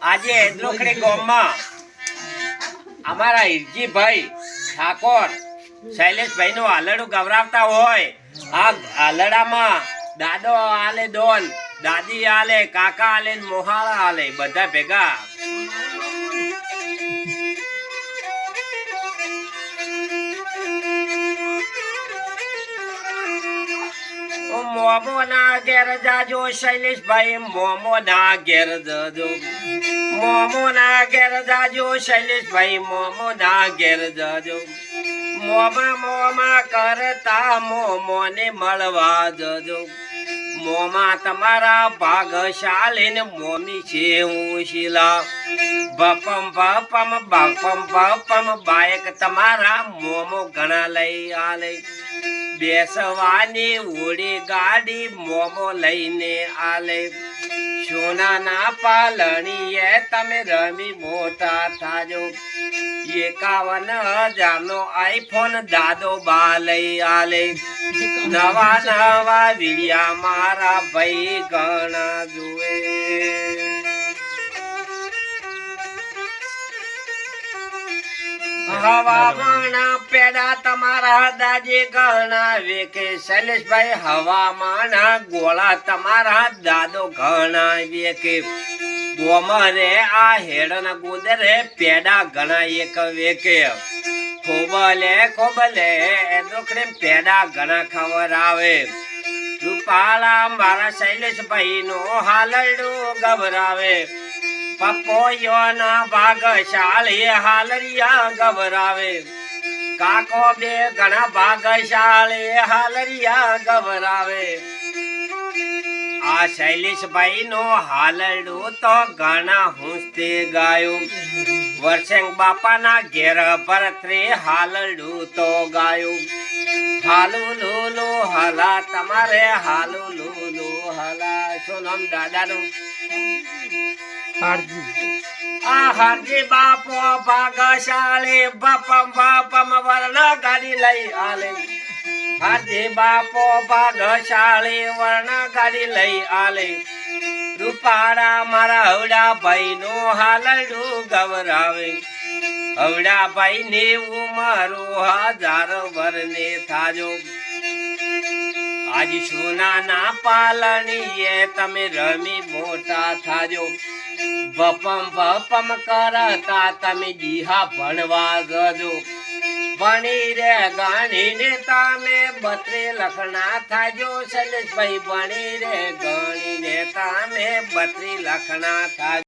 આજે એદ્રોખડી ગામમાં અમારા હિરજીભાઈ ઠાકોર શૈલેષભાઈ નું આલડું ગવરાવતા હોય. આ આલડામાં દાદો આલે દોન, દાદી આલે, કાકા આલે, મોહાળા આલે, બધા ભેગા મોમો ના ઘેર જાજો શૈલેષભાઈ, મોમો ના ઘેર જજો, મોમો ના ઘેર જાજો શૈલેષભાઈ, મોમો ના ઘેર જજો. મોમા મોમા કરતા મોમોને મળવા જજો. મોમા તમારા ભાગશાળી ને મોમી છે હું શીલા. ભપમ ભપમ ભપમ ભપમ બાયક તમારા મોમો ઘણા લઈ આલે. બેસવાની ઓડી ગાડી મોમો લઈને આલે. સોનાના પાલણીએ તમે રમી મોટા થાજો. 51,000 નો આઈફોન દાદો બા લઈ આલે. નવા નવા વીડિયા મારા ભાઈ ઘણા જુએ. હવામાના પેડા તમારા દાદે ઘણા વેકે. શૈલેષભાઈ હવામાના ગોળા તમારા દાદો ઘણા વેકે. ગોમરે આ હેડના ગુંદરે પેડા ઘણા એક વેકે. ખોબલે ખોબલે દુખડે પેડા ઘણા ખવરાવે. રૂપાળા મારા શૈલેષભાઈ નો હાલડું ગભરાવે. પપોયોના ભાગશાળી હાલરિયા ગભરાવે. કાકો બે ઘણા ભાગશાળી હાલરિયા ગભરાવે. આ શૈલેષભાઈ નો હાલડું તો ઘણા હુંસ્તે ગાયું. વર્ષેંગ બાપાના ઘેર પરત્રે હાલડું તો ગાયું. હાલુ લુલુ હલા તમારે હાલુ લુલુ હલા. શું નામ દાદાનું? આ હારજી બાપો ભાગશાળી. બપમ બપમ વર્ણ ગાડી લઈ આલે. હારજી બાપો ભાગશાળી વર્ણ ગાડી લઈ આલે. રૂપાળા મારા હવડા ભાઈ નું હાલડું ગવરાવે. હવડા ભાઈ ને ઉમરો 1000 વર્ષને થાજો. આજ સોનાના પાલણીએ તમે રમી મોટા થાજો. બપમ બપમ કરતા તમે દીહા ભણવા જજો. ભણી રે ગણી ને તમે 32 લખના થાજો. શૈલેષભાઈ ભણી રે ગણી ને તમે 32 લખના થાજો.